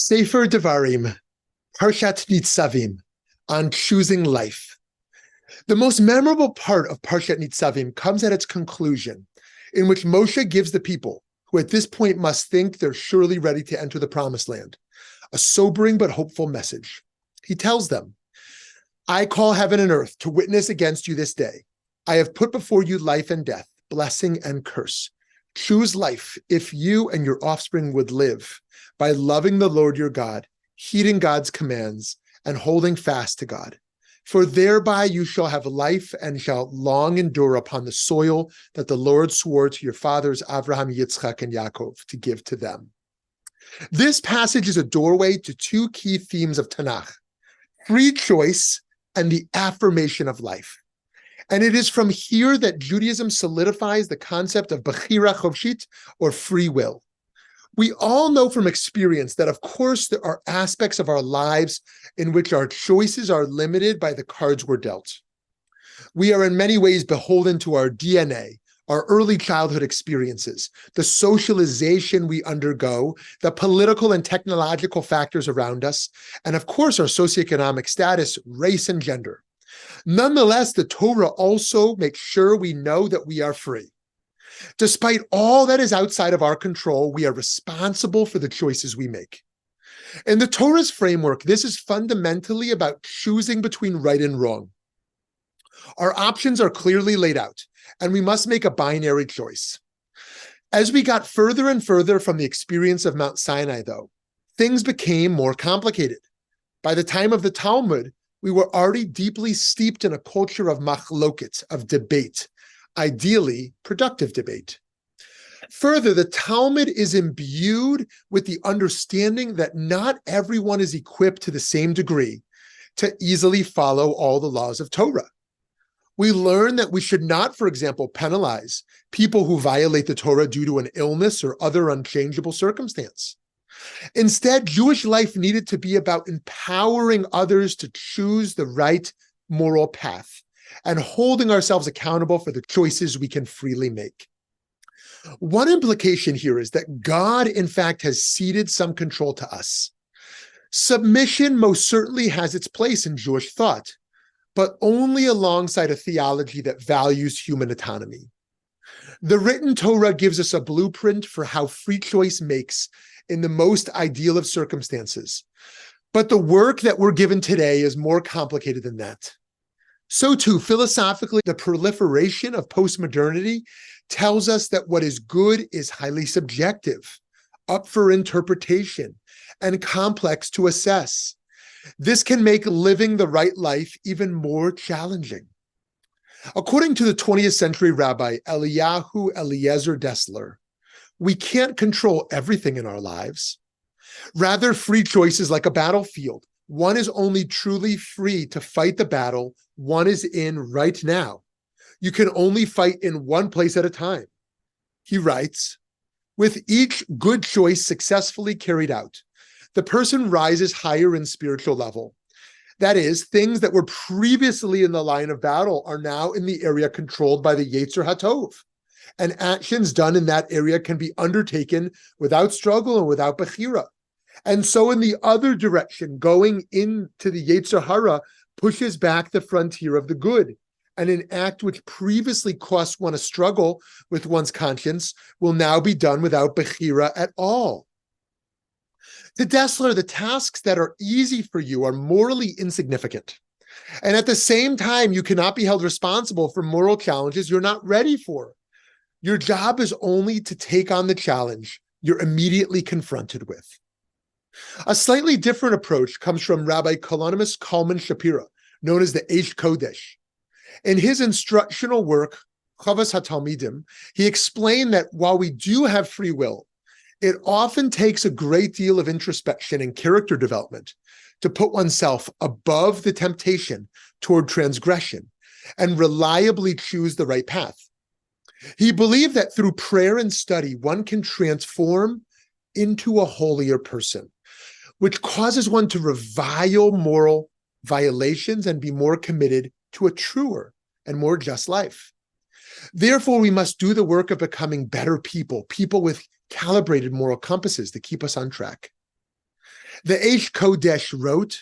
Sefer Devarim, Parshat Nitzavim, on choosing life. The most memorable part of Parshat Nitzavim comes at its conclusion, in which Moshe gives the people, who at this point must think they're surely ready to enter the promised land, a sobering but hopeful message. He tells them, I call heaven and earth to witness against you this day. I have put before you life and death, blessing and curse. Choose life if you and your offspring would live by loving the Lord your God, heeding God's commands, and holding fast to God. For thereby you shall have life and shall long endure upon the soil that the Lord swore to your fathers, Abraham, Yitzchak, and Yaakov, to give to them. This passage is a doorway to two key themes of Tanakh, free choice and the affirmation of life. And it is from here that Judaism solidifies the concept of bechira chofshit, or free will. We all know from experience that, of course, there are aspects of our lives in which our choices are limited by the cards we're dealt. We are in many ways beholden to our DNA, our early childhood experiences, the socialization we undergo, the political and technological factors around us, and of course, our socioeconomic status, race, and gender. Nonetheless, the Torah also makes sure we know that we are free. Despite all that is outside of our control, we are responsible for the choices we make. In the Torah's framework, this is fundamentally about choosing between right and wrong. Our options are clearly laid out, and we must make a binary choice. As we got further and further from the experience of Mount Sinai, though, things became more complicated. By the time of the Talmud, we were already deeply steeped in a culture of machloket, of debate, ideally productive debate. Further, the Talmud is imbued with the understanding that not everyone is equipped to the same degree to easily follow all the laws of Torah. We learn that we should not, for example, penalize people who violate the Torah due to an illness or other unchangeable circumstance. Instead, Jewish life needed to be about empowering others to choose the right moral path and holding ourselves accountable for the choices we can freely make. One implication here is that God, in fact, has ceded some control to us. Submission most certainly has its place in Jewish thought, but only alongside a theology that values human autonomy. The written Torah gives us a blueprint for how free choice makes in the most ideal of circumstances. But the work that we're given today is more complicated than that. So too, philosophically, the proliferation of postmodernity tells us that what is good is highly subjective, up for interpretation, and complex to assess. This can make living the right life even more challenging. According to the 20th century Rabbi Eliyahu Eliezer Dessler, we can't control everything in our lives. Rather, free choice is like a battlefield. One is only truly free to fight the battle one is in right now. You can only fight in one place at a time. He writes, with each good choice successfully carried out, the person rises higher in spiritual level. That is, things that were previously in the line of battle are now in the area controlled by the Yetzer HaTov. And actions done in that area can be undertaken without struggle and without bechira. And so in the other direction, going into the Yetzer Hara pushes back the frontier of the good. And an act which previously cost one a struggle with one's conscience will now be done without bechira at all. To Dessler, the tasks that are easy for you are morally insignificant. And at the same time, you cannot be held responsible for moral challenges you're not ready for. Your job is only to take on the challenge you're immediately confronted with. A slightly different approach comes from Rabbi Kalonymus Kalman Shapira, known as the Eish Kodesh. In his instructional work, Chavas HaTalmidim, he explained that while we do have free will, it often takes a great deal of introspection and character development to put oneself above the temptation toward transgression and reliably choose the right path. He believed that through prayer and study, one can transform into a holier person, which causes one to revile moral violations and be more committed to a truer and more just life. Therefore, we must do the work of becoming better people, people with calibrated moral compasses to keep us on track. The Eish Kodesh wrote,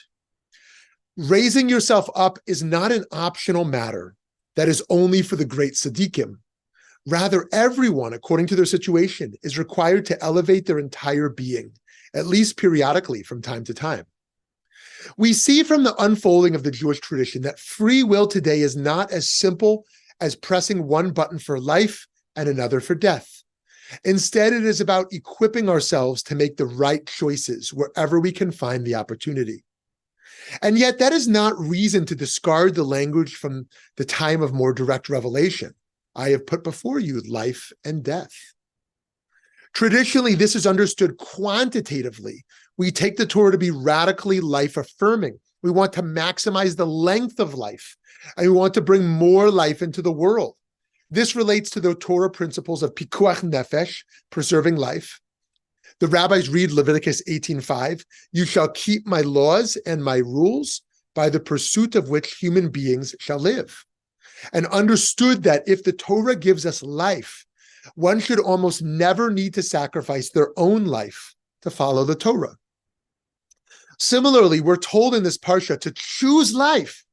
raising yourself up is not an optional matter that is only for the great tzaddikim. Rather, everyone, according to their situation, is required to elevate their entire being, at least periodically from time to time. We see from the unfolding of the Jewish tradition that free will today is not as simple as pressing one button for life and another for death. Instead, it is about equipping ourselves to make the right choices wherever we can find the opportunity. And yet, that is not reason to discard the language from the time of more direct revelation. I have put before you life and death. Traditionally, this is understood quantitatively. We take the Torah to be radically life-affirming. We want to maximize the length of life, and we want to bring more life into the world. This relates to the Torah principles of pikuach nefesh, preserving life. The rabbis read Leviticus 18:5, you shall keep my laws and my rules, by the pursuit of which human beings shall live. And understood that if the Torah gives us life, one should almost never need to sacrifice their own life to follow the Torah. Similarly, we're told in this Parsha to choose life,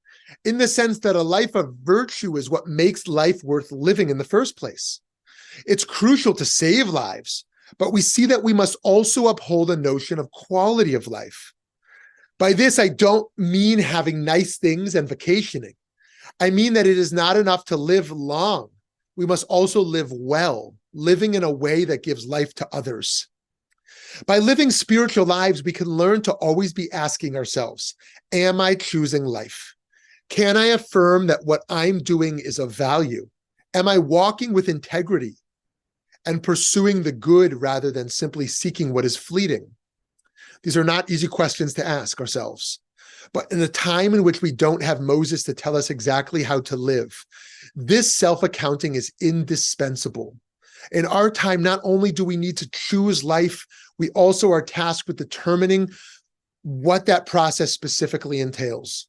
in the sense that a life of virtue is what makes life worth living in the first place. It's crucial to save lives, but we see that we must also uphold a notion of quality of life. By this, I don't mean having nice things and vacationing. I mean that it is not enough to live long. We must also live well, living in a way that gives life to others. By living spiritual lives, we can learn to always be asking ourselves, am I choosing life? Can I affirm that what I'm doing is of value? Am I walking with integrity and pursuing the good rather than simply seeking what is fleeting? These are not easy questions to ask ourselves. But in a time in which we don't have Moses to tell us exactly how to live, this self-accounting is indispensable. In our time, not only do we need to choose life, we also are tasked with determining what that process specifically entails.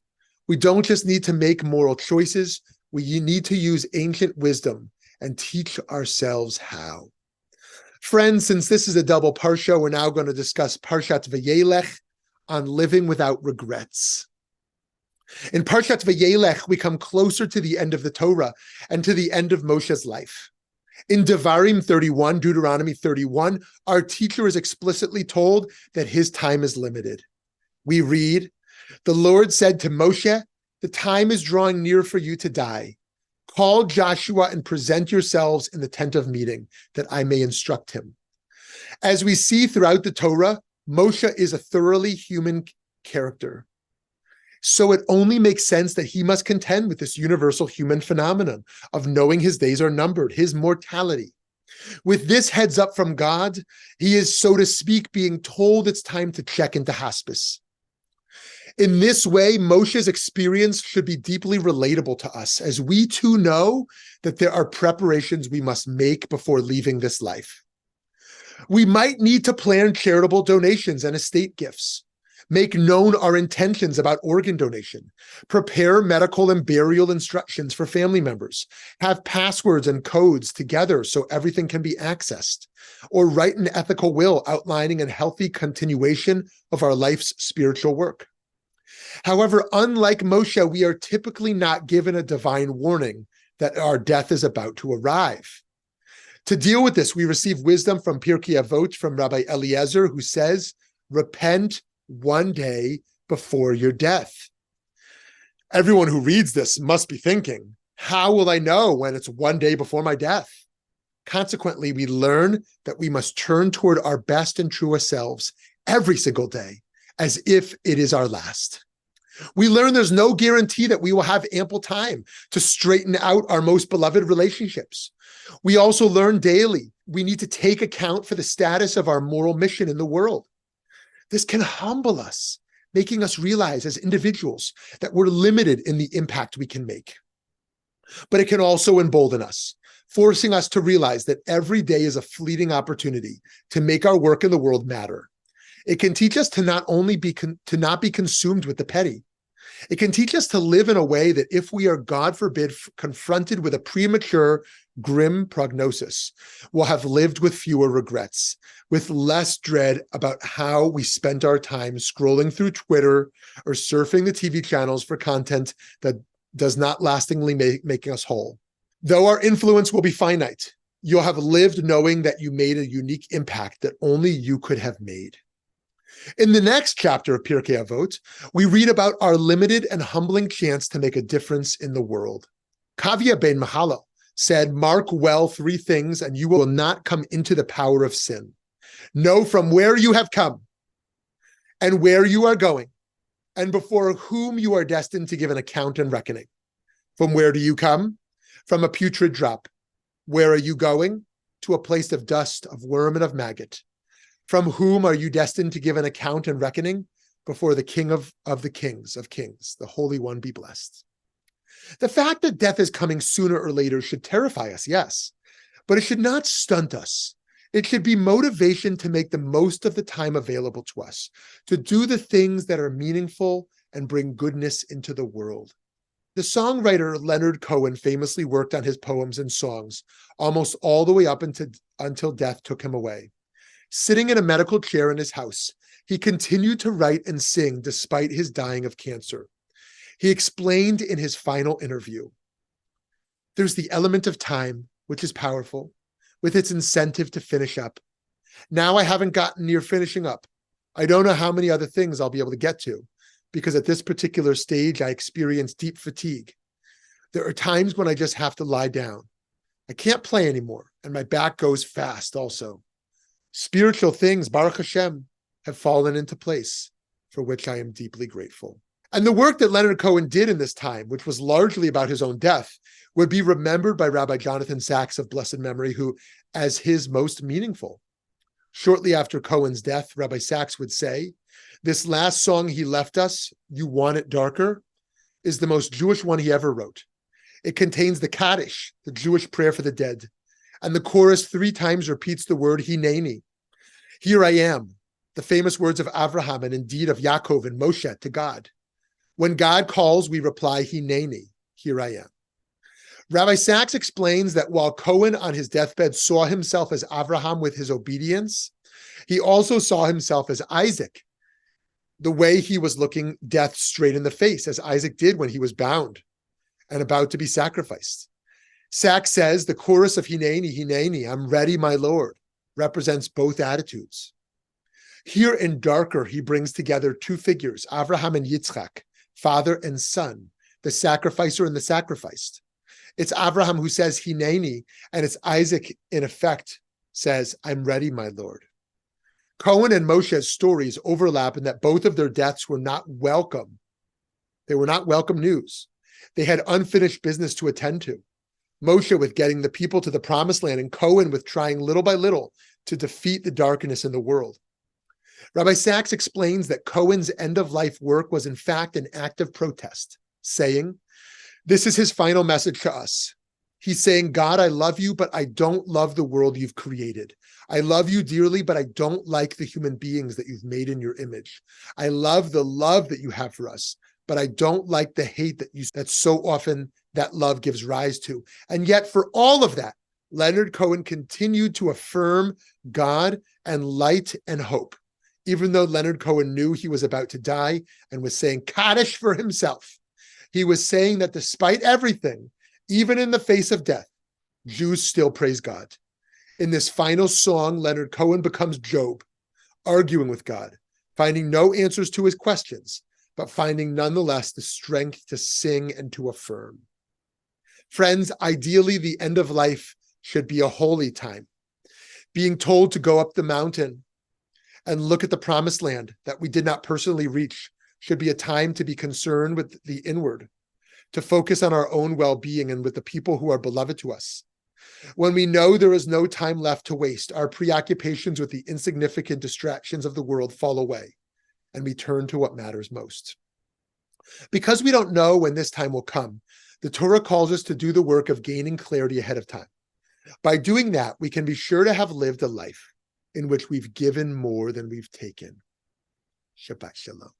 We don't just need to make moral choices, we need to use ancient wisdom and teach ourselves how. Friends, since this is a double Parsha, we're now going to discuss Parshat Vayeilech on living without regrets. In Parshat Vayeilech, we come closer to the end of the Torah and to the end of Moshe's life. In Devarim 31, Deuteronomy 31, our teacher is explicitly told that his time is limited. We read, the Lord said to Moshe, the time is drawing near for you to die. Call Joshua and present yourselves in the tent of meeting, that I may instruct him. As we see throughout the Torah, Moshe is a thoroughly human character. So it only makes sense that he must contend with this universal human phenomenon of knowing his days are numbered, his mortality. With this heads up from God, he is, so to speak, being told it's time to check into hospice. In this way, Moshe's experience should be deeply relatable to us, as we too know that there are preparations we must make before leaving this life. We might need to plan charitable donations and estate gifts, make known our intentions about organ donation, prepare medical and burial instructions for family members, have passwords and codes together so everything can be accessed, or write an ethical will outlining a healthy continuation of our life's spiritual work. However, unlike Moshe, we are typically not given a divine warning that our death is about to arrive. To deal with this, we receive wisdom from Pirkei Avot, from Rabbi Eliezer, who says, repent one day before your death. Everyone who reads this must be thinking, how will I know when it's one day before my death? Consequently, we learn that we must turn toward our best and truest selves every single day, as if it is our last. We learn there's no guarantee that we will have ample time to straighten out our most beloved relationships. We also learn daily we need to take account for the status of our moral mission in the world. This can humble us, making us realize as individuals that we're limited in the impact we can make. But it can also embolden us, forcing us to realize that every day is a fleeting opportunity to make our work in the world matter. It can teach us to not be consumed with the petty. It can teach us to live in a way that if we are, God forbid, confronted with a premature, grim prognosis, we'll have lived with fewer regrets. with less dread about how we spent our time scrolling through Twitter or surfing the TV channels for content that does not lastingly make us whole. Though our influence will be finite, you'll have lived knowing that you made a unique impact that only you could have made. In the next chapter of Pirkei Avot, we read about our limited and humbling chance to make a difference in the world. Kavya ben Mahalo said, "Mark well 3 things, and you will not come into the power of sin. Know from where you have come, and where you are going, and before whom you are destined to give an account and reckoning. From where do you come? From a putrid drop. Where are you going? To a place of dust, of worm, and of maggot. From whom are you destined to give an account and reckoning? Before the King of the kings, the Holy One be blessed." The fact that death is coming sooner or later should terrify us, yes, but it should not stunt us. It should be motivation to make the most of the time available to us, to do the things that are meaningful and bring goodness into the world. The songwriter Leonard Cohen famously worked on his poems and songs almost all the way up until death took him away. Sitting in a medical chair in his house, he continued to write and sing despite his dying of cancer. He explained in his final interview, "There's the element of time, which is powerful, with its incentive to finish up. Now I haven't gotten near finishing up. I don't know how many other things I'll be able to get to, because at this particular stage, I experience deep fatigue. There are times when I just have to lie down. I can't play anymore, and my back goes fast also. Spiritual things, Baruch Hashem, have fallen into place, for which I am deeply grateful." And the work that Leonard Cohen did in this time, which was largely about his own death, would be remembered by Rabbi Jonathan Sacks of blessed memory, who as his most meaningful. Shortly after Cohen's death, Rabbi Sacks would say, "This last song he left us, You Want It Darker, is the most Jewish one he ever wrote. It contains the Kaddish, the Jewish prayer for the dead, and the chorus 3 times repeats the word Hineni, here I am, the famous words of Avraham and indeed of Yaakov and Moshe to God. When God calls, we reply, Hineni, here I am." Rabbi Sacks explains that while Cohen on his deathbed saw himself as Avraham with his obedience, he also saw himself as Isaac, the way he was looking death straight in the face, as Isaac did when he was bound and about to be sacrificed. Sacks says the chorus of Hineni, Hineni, I'm ready, my Lord, represents both attitudes. Here in darker, he brings together 2 figures, Avraham and Yitzchak, father and son, the sacrificer and the sacrificed. It's Avraham who says Hineni, and it's Isaac, in effect, says, I'm ready, my Lord. Cohen and Moshe's stories overlap in that both of their deaths were not welcome. They were not welcome news. They had unfinished business to attend to. Moshe with getting the people to the promised land, and Cohen with trying little by little to defeat the darkness in the world. Rabbi Sacks explains that Cohen's end-of-life work was in fact an act of protest, saying, this is his final message to us. He's saying, God, I love you, but I don't love the world you've created. I love you dearly, but I don't like the human beings that you've made in your image. I love the love that you have for us, but I don't like the hate that so often that love gives rise to. And yet for all of that, Leonard Cohen continued to affirm God and light and hope, even though Leonard Cohen knew he was about to die and was saying Kaddish for himself. He was saying that despite everything, even in the face of death, Jews still praise God. In this final song, Leonard Cohen becomes Job, arguing with God, finding no answers to his questions, but finding nonetheless the strength to sing and to affirm. Friends, ideally, the end of life should be a holy time. Being told to go up the mountain and look at the promised land that we did not personally reach should be a time to be concerned with the inward, to focus on our own well-being and with the people who are beloved to us. When we know there is no time left to waste, our preoccupations with the insignificant distractions of the world fall away, and we turn to what matters most. Because we don't know when this time will come, the Torah calls us to do the work of gaining clarity ahead of time. By doing that, we can be sure to have lived a life in which we've given more than we've taken. Shabbat Shalom.